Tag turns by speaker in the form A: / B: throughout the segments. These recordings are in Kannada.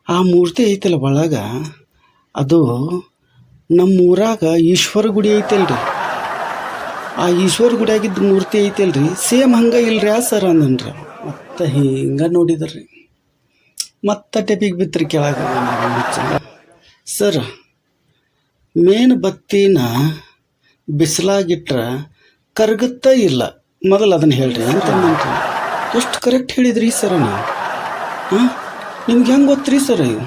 A: ಆ ಮೂರ್ತಿ ಐತಲ್ಲ ಒಳಗೆ, ಅದು ನಮ್ಮೂರಾಗ ಈಶ್ವರ ಗುಡಿ ಐತಲ್ರಿ, ಆ ಈಶ್ವರ ಗುಡಿಯಾಗಿದ್ದ ಮೂರ್ತಿ ಐತಲ್ರಿ, ಸೇಮ್ ಹಂಗೆ ಇಲ್ರಿ ಆ ಸರ್ ಅಂದನ್ರಿ. ಮತ್ತು ಹಿಂಗೆ ನೋಡಿದ್ರಿ, ಮತ್ತೆ ಟೆಪಿಗೆ ಬಿತ್ತರಿ ಕೆಳಗೆ. ಸರ್, ಮೇನ್ ಬತ್ತಿನ ಬಿಸಿಲಾಗಿಟ್ರೆ ಕರಗುತ್ತಾ ಇಲ್ಲ, ಮೊದಲು ಅದನ್ನು ಹೇಳ್ರಿ ಅಂತಂದ್ರಿ. ಎಷ್ಟು ಕರೆಕ್ಟ್ ಹೇಳಿದ್ರಿ ಸರ್ ನೀವು. ಹಾಂ, ನಿಮ್ಗೆ ಹೆಂಗೆ ಗೊತ್ತ್ರಿ ಸರ್? ಇವು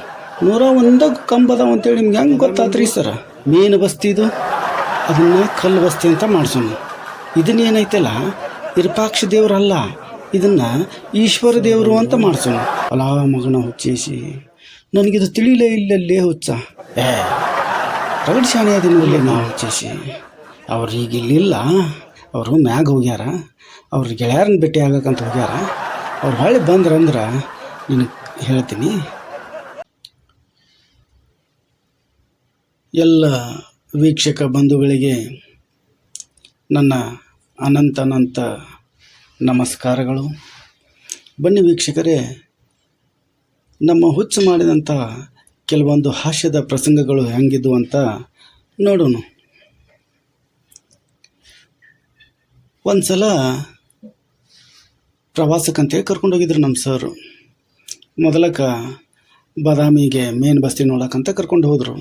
A: 101 ಕಂಬದಾವ ಅಂತೇಳಿ ನಿಮ್ಗೆ ಹೆಂಗೆ ಗೊತ್ತಾತ್ರಿ ಸರ? ಮೇನ್ ಬಸ್ತಿ ಇದು, ಅದನ್ನು ಕಲ್ಲು ಬಸ್ತಿ ಅಂತ ಮಾಡ್ಸೋಣ. ಇದನ್ನೇನೈತಲ್ಲ ವಿರೂಪಾಕ್ಷ ದೇವ್ರಲ್ಲ, ಇದನ್ನು ಈಶ್ವರ ದೇವರು ಅಂತ ಮಾಡ್ಸೋಣ. ಅಲಾ ಮಗನ ಹುಚ್ಚೇಸಿ, ನನಗಿದು ತಿಳಿಲೇ ಇಲ್ಲಲ್ಲೇ ಹುಚ್ಚ. ರಗಡ್ ಶಾಣೆ ಅದಿನಲ್ಲಿ ನಾವು ಹುಚ್ಚೇಸಿ. ಅವ್ರು ಈಗ ಇಲ್ಲಿಲ್ಲ, ಅವರು ಮ್ಯಾಗ ಹೋಗ್ಯಾರ, ಅವ್ರ ಗೆಳೆಯರನ್ನ ಭೇಟಿ ಆಗಕ್ಕಂತ ಹೋಗ್ಯಾರ. ಅವ್ರು ಹೊಳ್ಳಿ ಬಂದ್ರಂದ್ರೆ ನಿನಗೆ ಹೇಳ್ತೀನಿ. ಎಲ್ಲ ವೀಕ್ಷಕ ಬಂಧುಗಳಿಗೆ ನನ್ನ ಅನಂತ ನಮಸ್ಕಾರಗಳು. ಬನ್ನಿ ವೀಕ್ಷಕರೇ, ನಮ್ಮ ಹುಚ್ಚು ಮಾಡಿದಂಥ ಕೆಲವೊಂದು ಹಾಸ್ಯದ ಪ್ರಸಂಗಗಳು ಹೆಂಗಿದ್ವು ಅಂತ ನೋಡೋಣ. ಒಂದು ಸಲ ಪ್ರವಾಸಕ್ಕಂತೇಳಿ ಕರ್ಕೊಂಡೋಗಿದ್ರು ನಮ್ಮ ಸರು. ಮೊದಲಕ್ಕೆ ಬಾದಾಮಿಗೆ ಮೇನ್ ಬಸ್ತಿ ನೋಡೋಕ್ಕಂತ ಕರ್ಕೊಂಡು ಹೋದರು.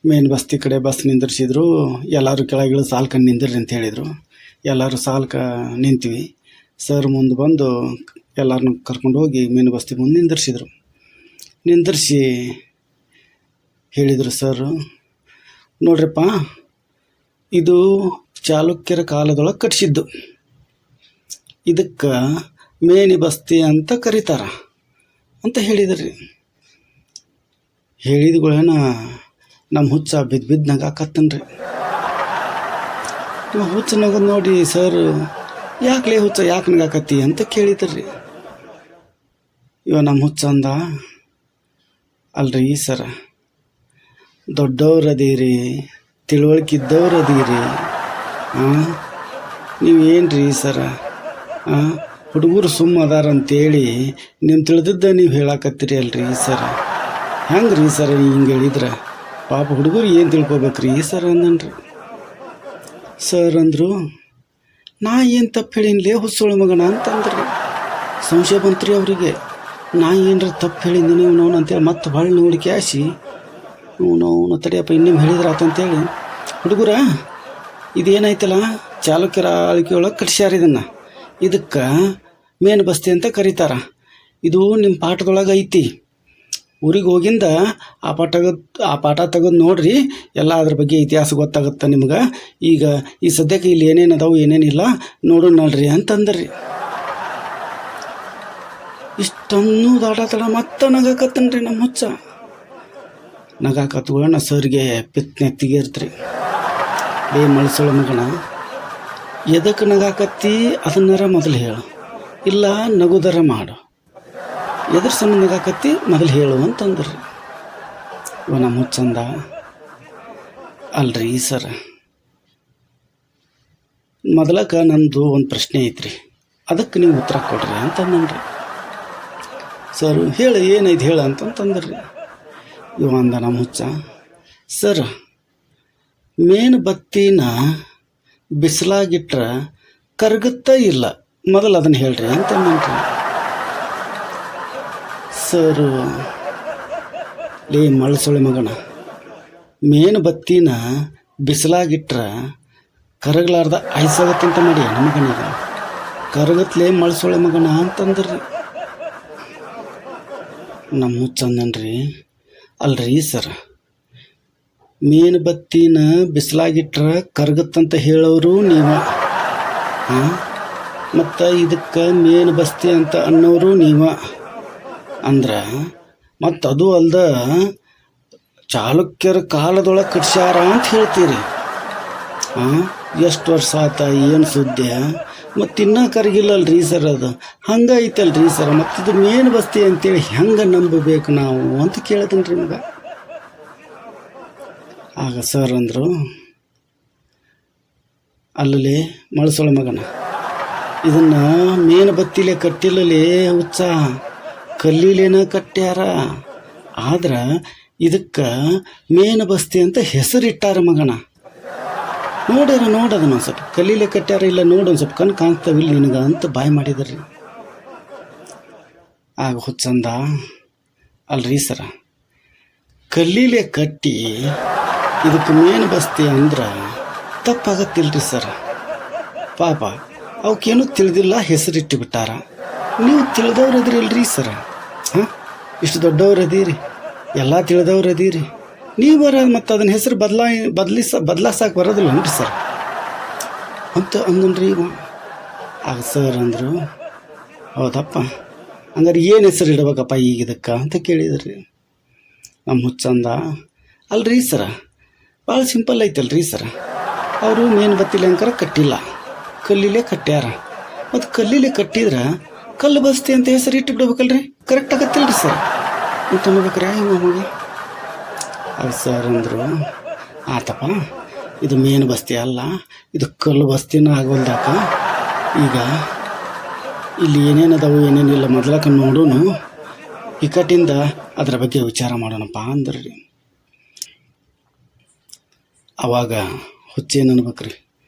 A: ಮೇನ್ ಬಸ್ತಿ ಕಡೆ ಬಸ್ ನಿಂದಿರ್ಸಿದ್ರು. ಎಲ್ಲರೂ ಕೆಳಗಿಳು ಸಾಲ್ಕ ನಿಂದಿರ್ರಿ ಅಂತ ಹೇಳಿದರು. ಎಲ್ಲರೂ ಸಾಲ್ಕ ನಿಂತೀವಿ. ಸರ್ ಮುಂದೆ ಬಂದು ಎಲ್ಲರನ್ನೂ ಕರ್ಕೊಂಡು ಹೋಗಿ ಮೇನ್ ಬಸ್ತಿ ಮುಂದೆ ನಿಂದಿರ್ಸಿ ಹೇಳಿದರು ಸರ್, ನೋಡ್ರಪ್ಪ, ಇದು ಚಾಲುಕ್ಯರ ಕಾಲದೊಳಗೆ ಕಟ್ಟಿಸಿದ್ದು, ಇದಕ್ಕೆ ಮೇನಿ ಬಸ್ತಿ ಅಂತ ಕರೀತಾರ ಅಂತ ಹೇಳಿದ್ರಿ. ಹೇಳಿದ್ಗಳೇನ ನಮ್ಮ ಹುಚ್ಚ ಬಿದ್ದು ನಗಾಕತ್ತನ್ರಿ. ಹುಚ್ಚ ನಗೋದು ನೋಡಿ ಸರ್, ಯಾಕೆ ಹುಚ್ಚ ಯಾಕೆ ನಗಾಕತ್ತಿ ಅಂತ ಕೇಳಿದ್ರಿ. ನಮ್ಮ ಹುಚ್ಚ ಅಂದ, ಅಲ್ರಿ ಸರ, ದೊಡ್ಡವ್ರು ಅದೀರಿ, ತಿಳುವಳಿಕಿದ್ದವ್ರು ಅದೀರಿ, ನೀವೇನ್ರಿ ಸರ, ಹುಡುಗರು ಸುಮ್ಮ ಅದಾರಂತೇಳಿ ನಿಮ್ಮ ತಿಳಿದಿದ್ದ ನೀವು ಹೇಳಾಕತ್ತೀರಿ ಅಲ್ರಿ ಸರ. ಹೆಂಗೆ ರೀ ಸರ ಹಿಂಗೆ ಹೇಳಿದ್ರೆ? ಪಾಪ ಹುಡುಗರು ಏನು ತಿಳ್ಕೊಬೇಕ್ರಿ ಸರ್ ಅಂದನ್ರಿ. ಸರ್ ಅಂದರು, ನಾ ಏನು ತಪ್ಪು ಹೇಳಿನ್ಲೇ ಹುಚ್ಚೋಳ ಮಗನ ಅಂತಂದ್ರಿ. ಸಂಶಯ ಬಂತ್ರಿ ಅವರಿಗೆ, ನಾ ಏನರ ತಪ್ಪು ಹೇಳಿದ್ದೀನಿ ಇವನವನು ಅಂತೇಳಿ ಮತ್ತೆ ಹೊಳ್ಳಿ ನೋಡಿ ಕ್ಯಾಸಿ ಇವನವನು ತಡಿಯಪ್ಪ ಇನ್ನೇನು ಹೇಳಿದ್ರ ಆತಂತೇಳಿ, ಹುಡುಗರ ಇದೇನಾಯ್ತಲ್ಲ ಚಾಲುಕ್ಯರ ಆಳ್ವಿಕೆ ಒಳಗೆ ಕಟ್ಸ್ಯಾರ, ಇದಕ್ಕೆ ಮೇನ್ ಬಸ್ತಿ ಅಂತ ಕರೀತಾರ, ಇದು ನಿಮ್ಮ ಪಾಠದೊಳಗೆ ಐತಿ, ಊರಿಗೆ ಹೋಗಿಂದ ಆ ಪಾಠ ತೆಗೆದು ನೋಡ್ರಿ, ಎಲ್ಲ ಅದ್ರ ಬಗ್ಗೆ ಇತಿಹಾಸ ಗೊತ್ತಾಗುತ್ತೆ ನಿಮ್ಗೆ. ಈಗ ಈ ಸದ್ಯಕ್ಕೆ ಇಲ್ಲಿ ಏನೇನು ಅದಾವು ಏನೇನಿಲ್ಲ ನೋಡೋಣ ನೋಡ್ರಿ ಅಂತಂದ್ರಿ. ಇಷ್ಟನ್ನು ತಡ ಮತ್ತೆ ನಗಾಕತ್ತನ್ರಿ ನಮ್ಮ ಹುಚ್ಚ. ನಗಾಕತ್ಗಳನ್ನ ಸರ್ಗೆ ಪಿತ್ನೆತ್ತಿಗೆ ಇರ್ತ್ರಿ. ಮಳಸೋಳ ಮಗನ, ಎದಕ್ಕೆ ನಗಾಕತ್ತಿ ಅದನ್ನಾರ ಮೊದಲು ಹೇಳು, ಇಲ್ಲ ನಗುದರ ಮಾಡು, ಎದ್ರ ಸಂಬಂಧ ನಗಾಕತ್ತಿ ಮೊದಲು ಹೇಳು ಅಂತಂದ್ರಿ. ನಮ್ಮ ಹುಚ್ಚಂದ, ಅಲ್ರಿ ಸರ, ಮೊದಲಕ್ಕೆ ನಂದು ಒಂದು ಪ್ರಶ್ನೆ ಐತ್ರಿ, ಅದಕ್ಕೆ ನೀವು ಉತ್ತರ ಕೊಡ್ರಿ ಅಂತಂದ್ರಿ. ಸರ್ ಹೇಳು ಏನೈತಿ ಹೇಳು ಅಂತಂದ್ರಿ. ಅಂದ ನಮ್ಮ ಹುಚ್ಚ, ಸರ್, ಮೇನ್ ಬತ್ತಿನ ಬಿಸಿಲಾಗಿಟ್ರೆ ಕರಗುತ್ತಾ ಇಲ್ಲ, ಮೊದಲು ಅದನ್ನು ಹೇಳ್ರಿ ಅಂತಂದ್ರಿ. ಸರ್, ಮಳಸೊಳೆ ಮಗನ, ಮೇನ್ ಬತ್ತಿನ ಬಿಸಿಲಾಗಿಟ್ರೆ ಕರಗಲಾರ್ದ ಐಸಾಗತ್ತಂತ ಮಾಡಿ ಮಗನಿಗ, ಕರಗತ್ಲೇ ಮಳಸೊಳೆ ಮಗನ ಅಂತಂದ್ರಿ. ನಮ್ಮ ಹುಚ್ಚಂದನ್ರಿ, ಅಲ್ರಿ ಸರ್, ಮೇನ್ ಬತ್ತಿನ ಬಿಸಿಲಾಗಿಟ್ರೆ ಕರಗತ್ತಂತ ಹೇಳೋರು ನೀವು, ಮತ್ತು ಇದಕ್ಕೆ ಮೇನ್ ಬಸ್ತಿ ಅಂತ ಅನ್ನೋರು ನೀವು ಅಂದ್ರೆ, ಮತ್ತು ಅದು ಅಲ್ದ ಚಾಲುಕ್ಯರ ಕಾಲದೊಳಗೆ ಕಟ್ಸ್ಯಾರ ಅಂತ ಹೇಳ್ತೀರಿ. ಎಷ್ಟು ವರ್ಷ ಆತ, ಏನು ಸುದ್ದಿ, ಮತ್ತು ಇನ್ನೂ ಕರಗಿಲ್ಲಲ್ರಿ ಸರ್, ಅದು ಹಂಗೆ ಐತಲ್ರಿ ಸರ್, ಮತ್ತಿದು ಮೇನ್ ಬಸ್ತಿ ಅಂತೇಳಿ ಹೆಂಗೆ ನಂಬಬೇಕು ನಾವು ಅಂತ ಕೇಳ್ತೀನಿ ರೀ ಮಗ. ಆಗ ಸರ್ ಅಂದರು, ಅಲ್ಲಲ್ಲಿ ಮಳಸೊಳ ಮಗನ, ಇದನ್ನು ಮೇನ್ ಬತ್ತಿಲೆ ಕಟ್ಟಿಲ್ಲಲೇ ಹುಚ್ಚ, ಕಲ್ಲಿಲೇನ ಕಟ್ಟ್ಯಾರ, ಆದ್ರೆ ಇದಕ್ಕೆ ಮೇನ್ ಬಸ್ತಿ ಅಂತ ಹೆಸರಿಟ್ಟಾರ ಮಗನ. ನೋಡೋದನ್ನ ಒಂದು ಸ್ವಲ್ಪ ಕಲ್ಲಿಲೆ ಕಟ್ಟ್ಯಾರ ಇಲ್ಲ ನೋಡು ಒಂದು ಸ್ವಲ್ಪ ಕಣ್ಣು ಕಾಣ್ತಾವಿಲ್ಲ ನಿನಗೆ ಅಂತ ಬಾಯ್ ಮಾಡಿದ್ರಿ. ಆಗ ಹುಚ್ಚಂದ, ಅಲ್ರಿ ಸರ, ಕಲ್ಲಿಲೆ ಕಟ್ಟಿ ಇದಕ್ಕೆ ಮೇನ್ ಬಸ್ತಿ ಅಂದ್ರೆ ತಪ್ಪಾಗತ್ತಿಲ್ರಿ ಸರ್. ಪಾಪ ಅವಕ್ಕೇನು ತಿಳಿದಿಲ್ಲ, ಹೆಸರಿಟ್ಟು ಬಿಟ್ಟಾರ. ನೀವು ತಿಳಿದವ್ರು ಅದಿರಿ ಅಲ್ರಿ ಸರ. ಹಾಂ, ಇಷ್ಟು ದೊಡ್ಡವ್ರು ಅದೀರಿ, ಎಲ್ಲ ತಿಳಿದವ್ರು ಅದೀರಿ, ನೀವು ಬರೋದು ಮತ್ತು ಅದನ್ನ ಹೆಸರು ಬದಲಾಸಕ್ಕೆ ಬರೋದಿಲ್ಲನ್ರಿ ಸರ್ ಅಂತ ಅಂದನ್ರಿ ಇವ. ಆಗ ಸರ್ ಅಂದರು, ಹೌದಪ್ಪ, ಹಂಗಾರೆ ಏನು ಹೆಸರು ಇಡ್ಬೇಕಪ್ಪ ಈಗ ಇದಕ್ಕೆ ಅಂತ ಕೇಳಿದ್ರಿ. ನಮ್ಮ ಹುಚ್ಚಂದ, ಅಲ್ರಿ ಸರ, ಭಾಳ ಸಿಂಪಲ್ ಐತಲ್ರಿ ಸರ, ಅವರು ಮೇನ್ ಬತ್ತಿಲಂಕರ ಕಟ್ಟಿಲ್ಲ, ಕಲ್ಲಿಲೆ ಕಟ್ಟ್ಯಾರ. ಮತ್ತು ಕಲ್ಲಿಲೆ ಕಟ್ಟಿದ್ರೆ ಕಲ್ಲು ಬಸ್ತಿ ಅಂತ ಹೆಸರು ಇಟ್ಟು ಬಿಡ್ಬೇಕಲ್ರಿ, ಕರೆಕ್ಟ್ ಆಗತ್ತಿಲ್ರಿ ಸರ್ ಅಂತ ಅನ್ಬೇಕ್ರಿ ಇವಾಗ. ಅದು ಸರ್ ಅಂದರು, ಆತಪ್ಪ, ಇದು ಮೇನ್ ಬಸ್ತಿ ಅಲ್ಲ, ಇದು ಕಲ್ಲು ಬಸ್ತಿನೂ ಆಗೋಲ್ದಾಕ. ಈಗ ಇಲ್ಲಿ ಏನೇನದಾವು ಏನೇನಿಲ್ಲ ಮೊದಲಕ್ಕೆ ನೋಡೋನು, ಇಕ್ಕಟ್ಟಿಂದ ಅದರ ಬಗ್ಗೆ ವಿಚಾರ ಮಾಡೋಣಪ್ಪ ಅಂದ್ರಿ. ಅವಾಗ ಹುಚ್ಚೇನು ಅನ್ಬೇಕ್ರಿ,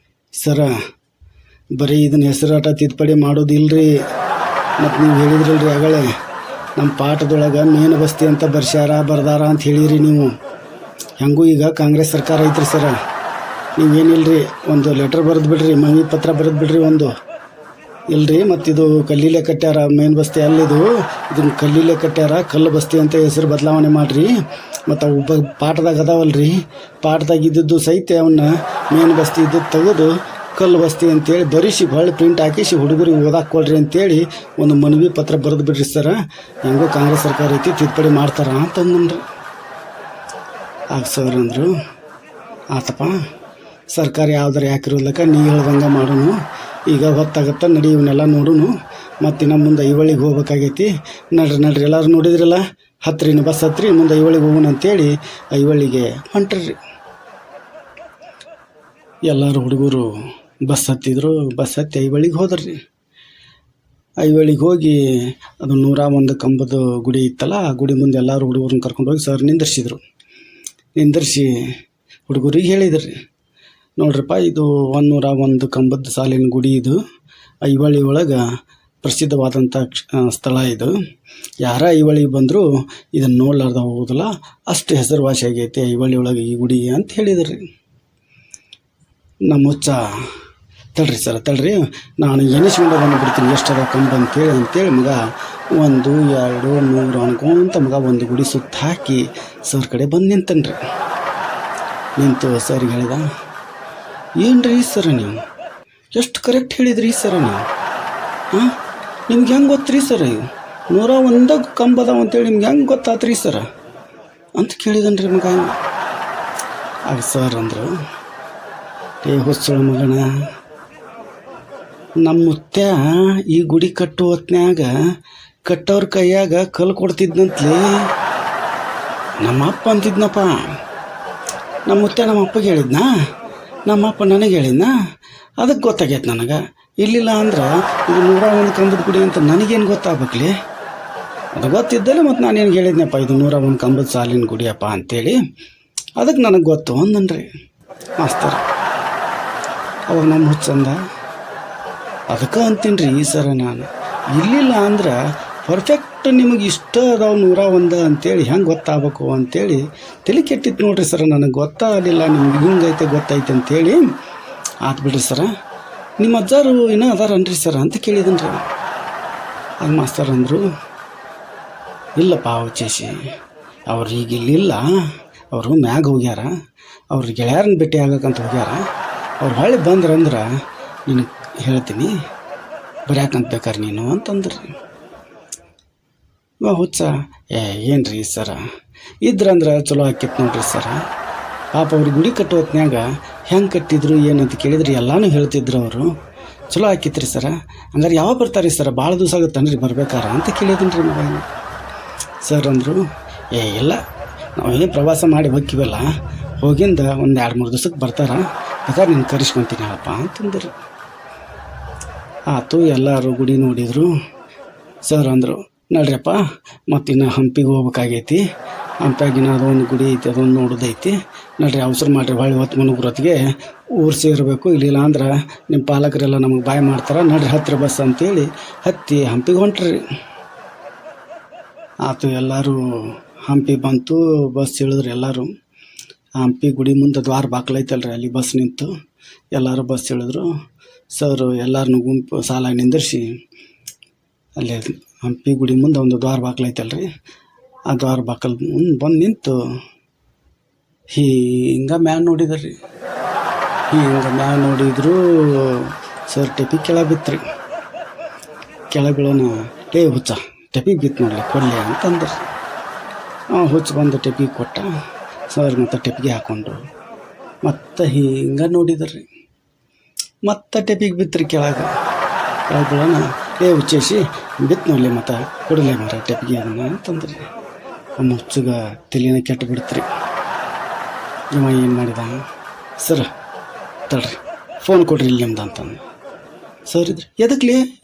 A: ಸರ ಬರೀ ಇದನ್ನ ಹೆಸರಾಟ ತಿದ್ದುಪಡಿ ಮಾಡೋದಿಲ್ರಿ. ಮತ್ತು ನೀವು ಹೇಳಿದ್ರಲ್ರಿ ಆಗಳೇ, ನಮ್ಮ ಪಾಠದೊಳಗೆ ಮೇನ್ ಬಸ್ತಿ ಅಂತ ಬರ್ದಾರ ಅಂತ ಹೇಳಿರಿ ನೀವು. ಹೆಂಗೂ ಈಗ ಕಾಂಗ್ರೆಸ್ ಸರ್ಕಾರ ಐತ್ರಿ ಸರ, ನೀವೇನಿಲ್ರಿ ಒಂದು ಲೆಟರ್ ಬರೆದು ಬಿಡ್ರಿ, ಮನವಿ ಪತ್ರ ಬರೆದು ಬಿಡ್ರಿ ಒಂದು. ಇಲ್ರಿ, ಮತ್ತಿದು ಕಲ್ಲಿಲೆ ಕಟ್ಟ್ಯಾರ ಮೇನ್ ಬಸ್ತಿ ಅಲ್ಲಿದು, ಇದನ್ನು ಕಲ್ಲಿಲೆ ಕಟ್ಟ್ಯಾರ ಕಲ್ಲು ಬಸ್ತಿ ಅಂತ ಹೆಸರು ಬದಲಾವಣೆ ಮಾಡಿರಿ. ಮತ್ತು ಅವು ಪಾಠದಾಗ ಅದಾವಲ್ರಿ, ಪಾಠದಾಗ ಇದ್ದದ್ದು ಸಹಿತ ಅವನ್ನ ಮೇನ್ ಬಸ್ತಿ ಇದ್ದದ್ದು ತೆಗೆದು ಕಲ್ಲು ಬಸ್ತಿ ಅಂತೇಳಿ ಬರೀಸಿ ಹೊಳ್ಳಿ ಪ್ರಿಂಟ್ ಹಾಕಿಸಿ ಹುಡುಗರಿಗೆ ಓದಾಕ್ ಕೊಡ್ರಿ ಅಂತೇಳಿ ಒಂದು ಮನವಿ ಪತ್ರ ಬರೆದು ಬಿಡ್ರಿ ಸರ. ಹೆಂಗೋ ಕಾಂಗ್ರೆಸ್ ಸರ್ಕಾರ ಐತಿ, ತಿದ್ದುಪಡಿ ಮಾಡ್ತಾರ ಅಂತಂದ್ರಿ. ಆಗ ಸರ್ ಅಂದರು, ಆತಪ್ಪ, ಸರ್ಕಾರ ಯಾವ್ದಾರು ಯಾಕಿರೋದ್ಲಕ್ಕ ನೀ ಹೇಳ್ದಂಗೆ ಮಾಡೋನು. ಈಗ ಹೊತ್ತಾಗತ್ತ ನಡಿ, ಇವನ್ನೆಲ್ಲ ನೋಡೋನು. ಮತ್ತು ನಮ್ಮ ಮುಂದೆ ಐವಳಿಗೆ ಹೋಗ್ಬೇಕಾಗೈತಿ, ನಡ್ರಿ ಎಲ್ಲರೂ ನೋಡಿದ್ರಲ್ಲ, ಹತ್ರಿ ಬಸ್ ಹತ್ರಿ, ಮುಂದೆ ಐವಳಿಗೆ ಹೋಗೋಣ ಅಂತೇಳಿ ಐವಳಿಗೆ ಹೊಂಟ್ರಿ. ಎಲ್ಲರೂ ಹುಡುಗರು ಬಸ್ ಹತ್ತಿದ್ರು, ಬಸ್ ಹತ್ತಿ ಐವಳಿಗೆ ಹೋದ್ರಿ. ಐವಳಿಗೆ ಹೋಗಿ ಅದು 101 ಕಂಬದ ಗುಡಿ ಇತ್ತಲ್ಲ, ಆ ಗುಡಿ ಮುಂದೆ ಎಲ್ಲರೂ ಹುಡುಗರನ್ನ ಕರ್ಕೊಂಡೋಗಿ ಸರ್ ನಿಂದರ್ಸಿ ಹುಡುಗರಿಗೆ ಹೇಳಿದ್ರಿ, ನೋಡ್ರಪ್ಪ, ಇದು 101 ಕಂಬದ ಸಾಲಿನ ಗುಡಿ, ಇದು ಐವಳಿ ಒಳಗೆ ಪ್ರಸಿದ್ಧವಾದಂಥ ಸ್ಥಳ. ಇದು ಯಾರ ಐವಳಿಗೆ ಬಂದರೂ ಇದನ್ನು ನೋಡ್ಲಾರ್ದ ಹೋಗೋದಿಲ್ಲ, ಅಷ್ಟು ಹೆಸರುವಾಸಿ ಆಗೈತೆ ಐವಳಿ ಒಳಗೆ ಈ ಗುಡಿ ಅಂತ ಹೇಳಿದ್ರಿ. ನಮ್ಮ ಹುಚ್ಚ, ತಡ್ರಿ ಸರ್ ತಡ್ರಿ, ನಾನು ಎನಿಸ್ಕೊಂಡು ಬಂದುಬಿಡ್ತೀನಿ ಎಷ್ಟದ ಕಂಬ ಅಂತೇಳಿ ಮಗ 1 2 3 ಅನ್ಕೊಂತ ಮಗ ಒಂದು ಗುಡಿ ಸುತ್ತ ಹಾಕಿ ಸರ್ ಕಡೆ ಬಂದು ನಿಂತನ್ರಿ. ನಿಂತು ಸರ್ಗೆ ಹೇಳಿದ, ಏನು ರೀ ಸರ ನೀವು ಎಷ್ಟು ಕರೆಕ್ಟ್ ಹೇಳಿದ್ರಿ ಸರ ನೀವು? ಹಾಂ, ನಿಮ್ಗೆ ಹೆಂಗೆ ಗೊತ್ತ್ರಿ ಸರ ಇವು 101 ಕಂಬದಾವ ಅಂತೇಳಿ ನಿಮ್ಗೆ ಹೆಂಗೆ ಗೊತ್ತಾತ್ರಿ ಸರ ಅಂತ ಕೇಳಿದನ್ರಿ ಮಗ. ಆಗ ಸರ್ ಅಂದರು, ಏ ಹುಚ್ಚಳ ಮಗನ, ನಮ್ಮ ಮುತ್ಯ ಈ ಗುಡಿ ಕಟ್ಟೋ ಹೊತ್ನ್ಯಾಗ ಕಟ್ಟೋರ ಕೈಯಾಗ ಕಲ್ಲು ಕೊಡ್ತಿದ್ನಂತಲೇ ನಮ್ಮ ಅಪ್ಪ ಅಂತಿದ್ನಪ್ಪ. ನಮ್ಮ ಮುತ್ಯ ನಮ್ಮ ಅಪ್ಪಗೆ ಹೇಳಿದ್ನಾ, ನಮ್ಮ ಅಪ್ಪ ನನಗೆ ಹೇಳಿದ್ನಾ, ಅದಕ್ಕೆ ಗೊತ್ತಾಗೈತೆ ನನಗೆ. ಇಲ್ಲಿಲ್ಲ ಅಂದ್ರೆ ಇದು 101 ಕಂಬದ ಗುಡಿ ಅಂತ ನನಗೇನು ಗೊತ್ತಾಗ್ಬೇಕಲಿ? ಅದು ಗೊತ್ತಿದ್ದಲ್ಲ, ಮತ್ತು ನಾನೇನು ಹೇಳಿದ್ನಪ್ಪ, ಇದು 101 ಕಂಬದ ಸಾಲಿನ ಗುಡಿಯಪ್ಪ ಅಂತೇಳಿ, ಅದಕ್ಕೆ ನನಗೆ ಗೊತ್ತು ಅಂದನ್ರಿ ಮಾಸ್ತರ್. ಅವಾಗ ನಮ್ಮ ಹುಚ್ಚಂದ, ಅದಕ್ಕೆ ಅಂತೀನಿ ರೀ ಸರ, ನಾನು ಇಲ್ಲಿಲ್ಲ ಅಂದ್ರೆ ಪರ್ಫೆಕ್ಟ್ ನಿಮಗೆ ಇಷ್ಟ ಅದಾವ 101 ಅಂತೇಳಿ ಹೆಂಗೆ ಗೊತ್ತಾಗಬೇಕು ಅಂತೇಳಿ ತಲೆ ಕೆಟ್ಟಿತ್ತು ನೋಡ್ರಿ ಸರ. ನನಗೆ ಗೊತ್ತಾಗಲಿಲ್ಲ, ನಿಮ್ಗೆ ಹಿಂಗೈತೆ ಗೊತ್ತೈತೆ ಅಂತೇಳಿ. ಆತು ಬಿಡ್ರಿ ಸರ, ನಿಮ್ಮ ಅಜ್ಜಾರು ಇನ್ನೂ ಅದಾರನ್ರಿ ಸರ ಅಂತ ಕೇಳಿದನ್ರಿ. ಅದು ಮಾಸ್ತರ್ ಅಂದರು, ಇಲ್ಲಪ್ಪ ಹುಚ್ಚೇಸಿ, ಅವ್ರು ಈಗ ಇಲ್ಲಿಲ್ಲ, ಅವರು ಮ್ಯಾಗ ಹೋಗ್ಯಾರ, ಅವ್ರ ಗೆಳೆಯರನ್ನ ಭೇಟಿ ಆಗಕ್ಕಂತ ಹೋಗ್ಯಾರ. ಅವ್ರು ಹೊಳ್ಳಿ ಬಂದ್ರಂದ್ರೆ ನಿನಗೆ ಹೇಳ್ತೀನಿ, ಬರ್ಯಾಕಂತ ಬೇಕಾರೆ ನೀನು ಅಂತಂದ್ರಿ. ಹುಚ್ಚ, ಏನು ರೀ ಸರ, ಇದ್ರಂದ್ರೆ ಚಲೋ ಆಕಿತ್ತು ನೋಡ್ರಿ ಸರ. ಪಾಪ ಅವ್ರಿಗೆ ಗುಡಿ ಕಟ್ಟೋ ಹೊತ್ನ್ಯಾಗ ಹೆಂಗೆ ಕಟ್ಟಿದ್ರು ಏನಂತ ಕೇಳಿದ್ರಿ, ಎಲ್ಲನೂ ಹೇಳ್ತಿದ್ರು ಅವರು. ಚಲೋ ಆಕಿತ್ರಿ ಸರ. ಹಂಗಾರೆ ಯಾವಾಗ ಬರ್ತಾರೆ ಸರ, ಭಾಳ ದಿವಸ ಆಗುತ್ತನ್ರಿ ಬರ್ಬೇಕಾರ ಅಂತ ಕೇಳಿದನ್ರಿ ಮಗ. ಸರ್ ಅಂದರು, ಇಲ್ಲ, ನಾವೇನು ಪ್ರವಾಸ ಮಾಡಿ ಹೋಗ್ತೀವಲ್ಲ, ಹೋಗಿಂದ 1-2-3 ದಿವ್ಸಕ್ಕೆ ಬರ್ತಾರ, ಬೇಕಾದ್ರೆ ನೀನು ಕರೆಸ್ಕೊತೀನಿ ಹೇಳಪ್ಪ ಅಂತಂದ್ರಿ. ಆತು, ಎಲ್ಲರೂ ಗುಡಿ ನೋಡಿದರು. ಸರ್ ಅಂದರು, ನಡ್ರಿಯಪ್ಪ ಮತ್ತಿನ್ನು ಹಂಪಿಗೆ ಹೋಗ್ಬೇಕಾಗೈತಿ. ಹಂಪ್ಯಾಗಿನ ಅದೊಂದು ಗುಡಿ ಐತಿ, ಅದೊಂದು ನೋಡೋದೈತಿ. ನಡ್ರಿ ಅವಸರ ಮಾಡಿರಿ, ಹೊಳ್ಳಿ ಹೊತ್ತು ಮುನುಗ್ರೊತ್ತಿಗೆ ಊರು ಸೇರಬೇಕು. ಇಲ್ಲಿಲ್ಲ ಅಂದ್ರೆ ನಿಮ್ಮ ಪಾಲಕರೆಲ್ಲ ನಮಗೆ ಬಾಯ್ ಮಾಡ್ತಾರೆ. ನಡ್ರಿ ಹತ್ತಿರ ಬಸ್ ಅಂತೇಳಿ ಹತ್ತಿ ಹಂಪಿಗೆ ಹೊಂಟ್ರಿ. ಆತು, ಎಲ್ಲರೂ ಹಂಪಿ ಬಂತು. ಬಸ್ ಇಳಿದ್ರು ಎಲ್ಲರೂ. ಹಂಪಿ ಗುಡಿ ಮುಂದೆ ದ್ವಾರ ಬಾಕ್ಲೈತಲ್ರಿ, ಅಲ್ಲಿ ಬಸ್ ನಿಂತು ಎಲ್ಲರೂ ಬಸ್ ಇಳಿದ್ರು. ಸರ್ ಎಲ್ಲರನ್ನೂ ಗುಂಪು ಸಾಲಾಗಿ ನಿಂದಿರಿಸಿ ಅಲ್ಲಿ ಹಂಪಿ ಗುಡಿ ಮುಂದೆ ಒಂದು ದ್ವಾರ ಬಾಕ್ಲೈತಲ್ರಿ, ಆ ದ್ವಾರ ಬಾಕಲ್ ಮುಂದೆ ಬಂದು ನಿಂತು ಹಿಂಗೆ ಮ್ಯಾಲೆ ನೋಡಿದ್ರಿ. ಹಿಂಗೆ ಮ್ಯಾಲೆ ನೋಡಿದ್ರು ಸರ್ ಟೆಪಿ ಕೆಳಗೆ ಬಿತ್ರಿ. ಕೆಳಗೆ ಬೀಳೋಣ, ಲೇ ಹುಚ್ಚ ಟೆಪಿಗೆ ಬಿತ್ತು ನೋಡಲಿ ಕೊಡಲಿ ಅಂತಂದ್ರೆ ಹುಚ್ಚು ಬಂದು ಟೆಪಿಗೆ ಕೊಟ್ಟ. ಸರ್ ಮತ್ತು ಟೆಪಿಗೆ ಹಾಕ್ಕೊಂಡು ಮತ್ತು ಹಿಂಗೆ ನೋಡಿದ್ರಿ. ಮತ್ತು ಟೆಪಿಗೆ ಬಿತ್ತರಿ ಕೆಳಗೆ ಬೀಳೋಣ, ಲೇ ಹುಚ್ಚೇಸಿ ಬಿತ್ತು ನೋಡಲಿ ಮತ್ತು ಕೊಡಲೇ ಮರ ಟೆಪಿಗೆ ಅದನ್ನು ಅಂತಂದ್ರಿ. ಹುಚ್ಚಗೆ ತಲೆನ ಕೆಟ್ಟು ಬಿಡ್ತ್ರಿ. ಇವ ಏನು ಮಾಡಿದ, ಸರ್ ತಡ್ರಿ ಫೋನ್ ಕೊಡ್ರಿ ಇಲ್ಲಿ ನಿಮ್ದು ಅಂತಂದು. ಸರ್ ಇದ್ರಿ,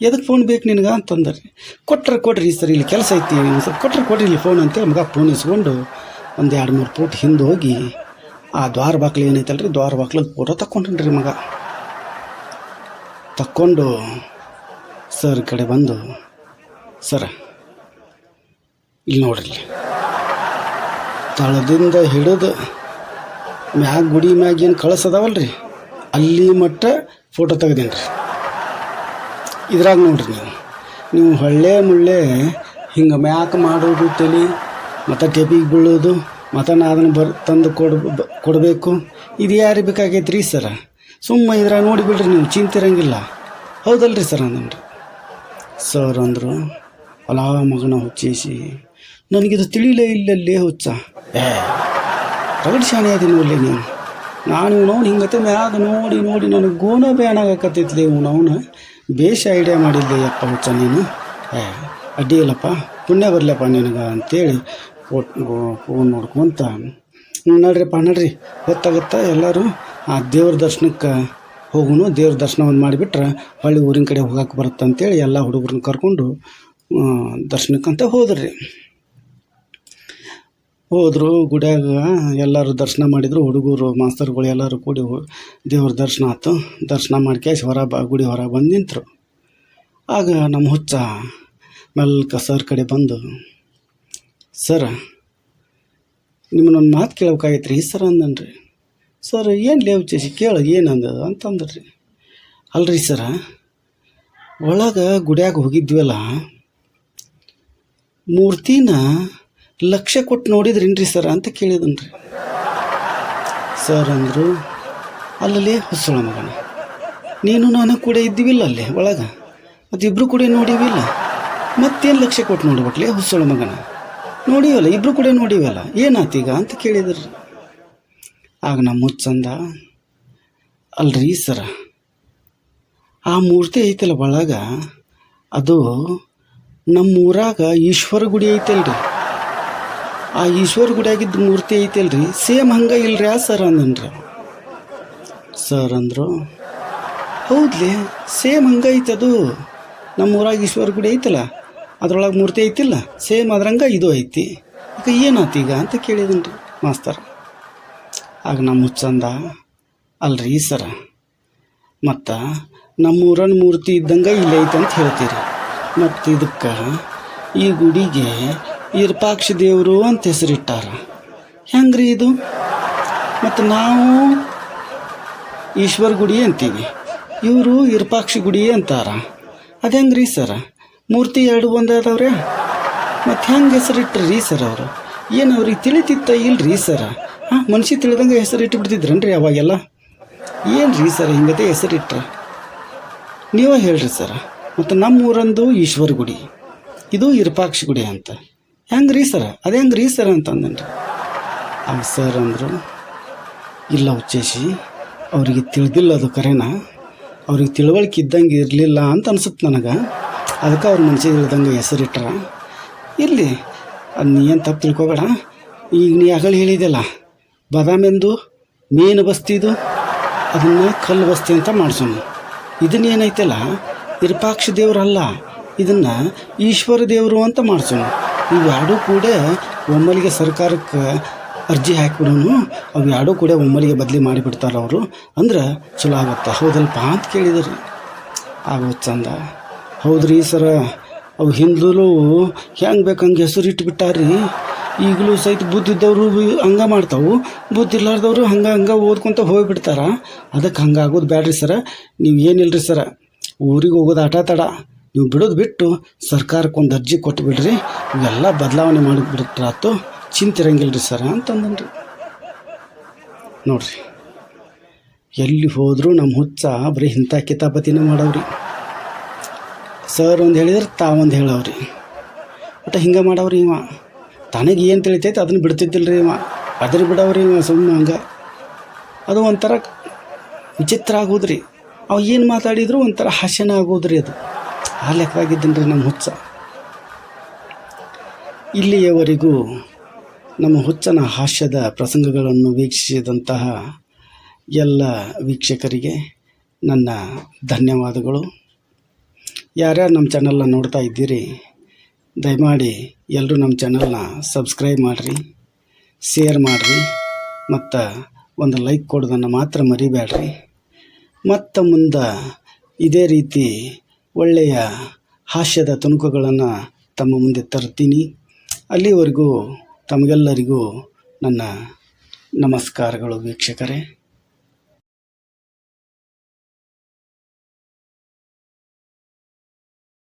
A: ಎದಕ್ಕೆ ಫೋನ್ ಬೇಕು ನಿನಗೆ ಅಂತಂದ್ರಿ. ಕೊಡ್ರಿ ಸರ್, ಇಲ್ಲಿ ಕೆಲಸ ಐತಿ ಸರ್, ಕೊಡ್ರಿ ಇಲ್ಲಿ ಫೋನ್ ಅಂತೇಳಿ ಮಗ ಫೋನ್ ಇಸ್ಕೊಂಡು ಒಂದು 2-3 ಫೂಟ್ ಹಿಂದೆ ಹೋಗಿ ಆ ದ್ವಾರ ಬಾಕ್ಲು ಏನೈತಲ್ರಿ, ದ್ವಾರ ಬಾಕ್ಲಲ್ಲಿ ಫೋಟೋ ತಕ್ಕೊಂಡ್ರಿ ಮಗ. ತಕ್ಕೊಂಡು ಸರ್ ಕಡೆ ಬಂದು, ಸರ ಇಲ್ಲಿ ನೋಡ್ರಿ, ತಳದಿಂದ ಹಿಡಿದು ಮ್ಯಾಗ ಗುಡಿ ಮ್ಯಾಗ ಏನು ಕಳಿಸೋದವಲ್ರಿ ಅಲ್ಲಿ ಮಟ್ಟ ಫೋಟೋ ತೆಗ್ದೇನಿ ರೀ. ಇದ್ರಾಗ ನೋಡ್ರಿ, ನೀವು ಹೊಳ್ಳೆ ಮುಳ್ಳೆ ಹಿಂಗೆ ಮ್ಯಾಕ್ ಮಾಡೋದು ತಲೆ ಮತ್ತು ಟೆಪಿಗೆ ಬೀಳೋದು ಮತ್ತು ನಾ ಅದನ್ನು ತಂದು ಕೊಡಬೇಕು, ಇದು ಯಾರಿಗೆ ಬೇಕಾಗೈತೆ ರೀ ಸರ? ಸುಮ್ಮ ಇದ್ರಾಗ ನೋಡಿಬಿಡ್ರಿ, ನೀವು ಚಿಂತಿರಂಗಿಲ್ಲ, ಹೌದಲ್ರಿ ಸರ್ ಅಂದನ್ರಿ. ಸರ್ ಅಂದರು, ಅಲಾ ಮಗನ ಹುಚ್ಚೇಸಿ, ನನಗಿದು ತಿಳಿಲೇ ಇಲ್ಲಲ್ಲೇ ಹುಚ್ಚ, ರಗಡ್ ಶಾಣೆ ಅದೀನಿ ಒಳ್ಳೆ ನೀನು. ನಾನು ಇವನವ್ನು ಹಿಂಗತೆ ಮ್ಯಾಗ ನೋಡಿ ನನಗೆ ಗೋನ ಬ್ಯಾನಾಗಕತ್ತೈತ್ಲಿ, ಇವನವನ ಬೇಷ ಐಡಿಯಾ ಮಾಡಿದ್ದೆ ಯಪ್ಪ ಹುಚ್ಚ ನೀನು. ಅಡ್ಡಿ ಇಲ್ಲಪ್ಪ, ಪುಣ್ಯ ಬರಲಪ್ಪ ನಿನಗೆ ಅಂತೇಳಿ ಫೋನ್ ನೋಡ್ಕೊಂತ ನಡ್ರಿ ಗೊತ್ತಾಗತ್ತಾ ಎಲ್ಲರೂ ಆ ದೇವ್ರ ದರ್ಶನಕ್ಕೆ ಹೋಗುನು, ದೇವ್ರ ದರ್ಶನ ಒಂದು ಮಾಡಿಬಿಟ್ರೆ ಹೊಳ್ಳಿ ಊರಿನ ಕಡೆ ಹೋಗಕ್ಕೆ ಬರುತ್ತೆ ಅಂತೇಳಿ ಎಲ್ಲ ಹುಡುಗರನ್ನ ಕರ್ಕೊಂಡು ದರ್ಶನಕ್ಕಂತ ಹೋದ್ರಿ. ಹೋದರು ಗುಡಿಯಾಗ ಎಲ್ಲರೂ ದರ್ಶನ ಮಾಡಿದರು. ಹುಡುಗರು ಮಾಸ್ತರ್ಗಳು ಎಲ್ಲರೂ ಕೂಡಿ ದೇವ್ರ ದರ್ಶನ ಆಯ್ತು. ದರ್ಶನ ಮಾಡ್ಕ್ಯಾಶ್ ಗುಡಿ ಹೊರ ಬಂದು ನಿಂತರು. ಆಗ ನಮ್ಮ ಹುಚ್ಚ ಮೆಲ್ಕ ಸರ್ ಕಡೆ ಬಂದು, ಸರ ನಿಮ್ಮನ್ನೊಂದು ಮಾತು ಕೇಳ್ಬೇಕಾಗೈತೆ ರೀ ಸರ್ ಅಂದನ್ರಿ. ಸರ್ ಏನು ಲೇವ್ ಚೇಸಿ ಕೇಳು ಏನಂದದ ಅಂತಂದ್ರಿ. ಅಲ್ರಿ ಸರ, ಒಳಗೆ ಗುಡಿಯಾಗ ಹೋಗಿದ್ವಲ್ಲ, ಮೂರ್ತಿನ ಲಕ್ಷ ಕೊಟ್ಟು ನೋಡಿದ್ರೇನ್ರಿ ಸರ್ ಅಂತ ಕೇಳಿದನ್ರಿ. ಸರ್ ಅಂದರು, ಅಲ್ಲಲ್ಲಿ ಹುಚ್ಚಳ ಮಗನ, ನೀನು ನಾನು ಕೂಡ ಇದ್ದೀವಿಲ್ಲ ಅಲ್ಲಿ ಒಳಗೆ, ಮತ್ತು ಇಬ್ಬರು ಕೂಡ ನೋಡಿವಿಲ್ಲ, ಮತ್ತೇನು ಲಕ್ಷ ಕೊಟ್ಟು ನೋಡ್ಬಿಟ್ಲಿ ಹುಚ್ಚಳ ಮಗನ, ನೋಡಿವಲ್ಲ ಇಬ್ಬರು ಕೂಡ ನೋಡಿವಲ್ಲ, ಏನಾತೀಗ ಅಂತ ಕೇಳಿದ್ರಿ. ಆಗ ನಮ್ಮ ಹುಚ್ಚಂದ, ಅಲ್ರಿ ಸರ, ಆ ಮೂರ್ತಿ ಐತಲ್ಲ ಒಳಗೆ, ಅದು ನಮ್ಮ ಊರಾಗ ಈಶ್ವರ ಗುಡಿ ಐತಲ್ರಿ, ಆ ಈಶ್ವರ ಗುಡಿಯಾಗಿದ್ದ ಮೂರ್ತಿ ಐತಲ್ರಿ, ಸೇಮ್ ಹಂಗೆ ಇಲ್ರಿ ಆ ಸರ್ ಅಂದನ್ರಿ. ಸರ್ ಅಂದರು, ಹೌದ್ಲಿ ಸೇಮ್ ಹಂಗೆ ಐತೆ ಅದು, ನಮ್ಮ ಊರಾಗ ಈಶ್ವರ ಗುಡಿ ಐತಲ್ಲ ಅದ್ರೊಳಗೆ ಮೂರ್ತಿ ಐತಿಲ್ಲ, ಸೇಮ್ ಅದ್ರಂಗೆ ಇದು ಐತಿ, ಈಗ ಏನಾತೀಗ ಅಂತ ಕೇಳಿದನ್ರಿ ಮಾಸ್ತರ್. ಆಗ ನಮ್ಮ ಹುಚ್ಚಂದ, ಅಲ್ರಿ ಸರ, ಮತ್ತು ನಮ್ಮೂರನ್ನ ಮೂರ್ತಿ ಇದ್ದಂಗೆ ಇಲ್ಲೇ ಐತೆ ಅಂತ ಹೇಳ್ತೀರಿ, ಮತ್ತು ಇದಕ್ಕೆ ಈ ಗುಡಿಗೆ ವಿರೂಪಾಕ್ಷ ದೇವರು ಅಂತ ಹೆಸರಿಟ್ಟಾರ, ಹೆಂಗ್ರಿ ಇದು? ಮತ್ತು ನಾವು ಈಶ್ವರ ಗುಡಿ ಅಂತೀವಿ, ಇವರು ವಿರೂಪಾಕ್ಷ ಗುಡಿ ಅಂತಾರ, ಅದು ಹೆಂಗ್ರಿ ಸರ? ಮೂರ್ತಿ ಎರಡು ಒಂದಾದವ್ರೆ, ಮತ್ತು ಹೆಂಗೆ ಹೆಸರಿಟ್ರಿ ಸರ್ ಅವರು? ಏನು ಅವ್ರಿಗೆ ತಿಳಿತಿತ್ತ ಇಲ್ರಿ ಸರ? ಮನುಷ್ಯ ತಿಳಿದಂಗೆ ಹೆಸರಿಟ್ಟು ಬಿಡ್ತಿದ್ರನ್ರಿ ಅವಾಗೆಲ್ಲ? ಏನು ರೀ ಸರ್ ಹಿಂಗತೆ ಹೆಸರಿಟ್ರ? ನೀವೇ ಹೇಳ್ರಿ ಸರ. ಮತ್ತು ನಮ್ಮ ಊರಂದು ಈಶ್ವರ ಗುಡಿ, ಇದು ವಿರೂಪಾಕ್ಷ ಗುಡಿ ಅಂತ, ಹೆಂಗೆ ರೀ ಸರ? ಅದು ಹೆಂಗೆ ರೀ ಸರ್ ಅಂತಂದನ್ರಿ. ಆಗ ಸರ್ ಅಂದರು, ಇಲ್ಲ ಹುಚ್ಚೇಸಿ, ಅವರಿಗೆ ತಿಳಿದಿಲ್ಲ, ಅದು ಕರೆನಾ, ಅವ್ರಿಗೆ ತಿಳುವಳಿಕೆ ಇದ್ದಂಗೆ ಇರಲಿಲ್ಲ ಅಂತ ಅನ್ಸುತ್ತೆ ನನಗೆ, ಅದಕ್ಕೆ ಅವ್ರ ಮನ್ಸಿಗೆ ಇಳ್ದಂಗೆ ಹೆಸರಿಟ್ರ. ಇರಲಿ, ಅದು ನೀ ಏನು ತಪ್ಪು ತಿಳ್ಕೊಬೇಡ. ಈಗ ನೀ ಅಗಳು ಹೇಳಿದೆಲ್ಲ ಬಾದಾಮಿಂದು ಮೀನು ಬಸ್ತಿದು, ಅದನ್ನು ಕಲ್ಲು ಬಸ್ತಿ ಅಂತ ಮಾಡಿಸೋಣ. ಇದನ್ನೇನೈತಲ್ಲ ವಿರೂಪಾಕ್ಷ ದೇವ್ರಲ್ಲ, ಇದನ್ನು ಈಶ್ವರ ದೇವರು ಅಂತ ಮಾಡಿಸೋಣ. ಇವು ಎರಡೂ ಕೂಡ ಒಮ್ಮಲಿಗೆ ಸರ್ಕಾರಕ್ಕೆ ಅರ್ಜಿ ಹಾಕಿಬಿಡೋನು, ಅವು ಎರಡೂ ಕೂಡ ಒಮ್ಮಲಿಗೆ ಬದಲಿ ಮಾಡಿಬಿಡ್ತಾರೆ ಅವರು. ಅಂದ್ರೆ ಚಲೋ ಆಗುತ್ತೆ. ಹೌದಲ್ಪ ಅಂತ ಕೇಳಿದ್ರಿ. ಆಗೋದು ಚಂದ. ಹೌದ್ರಿ ಸರ, ಅವು ಹಿಂದಲೂ ಹೆಂಗೆ ಬೇಕು ಹಂಗೆ ಹೆಸರು ಇಟ್ಬಿಟ್ಟಾರ್ರಿ. ಈಗಲೂ ಸಹಿತ ಬುದ್ಧಿದ್ದವರು ಹಂಗೆ ಮಾಡ್ತಾವೆ, ಬುದ್ಧಿ ಇಲ್ಲಾರ್ದವರು ಹಂಗೆ ಓದ್ಕೊತ ಹೋಗಿಬಿಡ್ತಾರ. ಅದಕ್ಕೆ ಹಂಗೆ ಆಗೋದು ಬ್ಯಾಡ್ರಿ ಸರ. ನೀವು ಏನಿಲ್ಲರಿ ಸರ, ಊರಿಗೆ ಹೋಗೋದು ಆಟ ತಡ, ನೀವು ಬಿಡೋದು ಬಿಟ್ಟು ಸರ್ಕಾರಕ್ಕೆ ಒಂದು ಅರ್ಜಿ ಕೊಟ್ಟುಬಿಡ್ರಿ, ಇವೆಲ್ಲ ಬದಲಾವಣೆ ಮಾಡಿಬಿಡ್ತಾರಾತು, ಚಿಂತಿರಂಗಿಲ್ಲ ರೀ ಸರ ಅಂತಂದನ್ರಿ. ನೋಡ್ರಿ, ಎಲ್ಲಿ ಹೋದರೂ ನಮ್ಮ ಹುಚ್ಚ ಬರೀ ಇಂಥ ಕಿತಾಪತಿನ ಮಾಡವ್ರಿ. ಸರ್ ಒಂದು ಹೇಳಿದ್ರೆ ತಾವೊಂದು ಹೇಳವ್ರಿ. ಒಟ್ಟು ಹಿಂಗೆ ಮಾಡವ್ರಿ. ಇವ ತನಗೆ ಏನು ತಿಳಿತೈತೆ ಅದನ್ನು ಬಿಡ್ತಿದ್ದಿಲ್ಲ ರೀ. ಇವ ಅದ್ರ ಬಿಡವ್ರಿ. ಇವ ಸುಮ್ಮನೆ ಹಂಗೆ ಅದು ಒಂಥರ ವಿಚಿತ್ರ ಆಗೋದ್ರಿ. ಅವ ಏನು ಮಾತಾಡಿದ್ರು ಒಂಥರ ಹಾಸ್ಯನ ಆಗೋದ್ರಿ. ಅದು ಆ ಲೆಕ್ಕದಾಗಿದ್ದೀನಿ ರೀ ನಮ್ಮ ಹುಚ್ಚ. ಇಲ್ಲಿಯವರೆಗೂ ನಮ್ಮ ಹುಚ್ಚನ ಹಾಸ್ಯದ ಪ್ರಸಂಗಗಳನ್ನು ವೀಕ್ಷಿಸಿದಂತಹ ಎಲ್ಲ ವೀಕ್ಷಕರಿಗೆ ನನ್ನ ಧನ್ಯವಾದಗಳು. ಯಾರ್ಯಾರು ನಮ್ಮ ಚಾನಲ್ನ ನೋಡ್ತಾ ಇದ್ದೀರಿ, ದಯಮಾಡಿ ಎಲ್ಲರೂ ನಮ್ಮ ಚಾನಲ್ನ ಸಬ್ಸ್ಕ್ರೈಬ್ ಮಾಡಿರಿ, ಶೇರ್ ಮಾಡಿರಿ, ಮತ್ತು ಒಂದು ಲೈಕ್ ಕೊಡೋದನ್ನು ಮಾತ್ರ ಮರಿಬೇಡ್ರಿ. ಮತ್ತು ಮುಂದೆ ಇದೇ ರೀತಿ ಒಳ್ಳೆಯ ಹಾಸ್ಯದ ತುಣುಕುಗಳನ್ನು ತಮ್ಮ ಮುಂದೆ ತರ್ತೀನಿ. ಅಲ್ಲಿವರೆಗೂ ತಮಗೆಲ್ಲರಿಗೂ ನನ್ನ ನಮಸ್ಕಾರಗಳು ವೀಕ್ಷಕರೇ.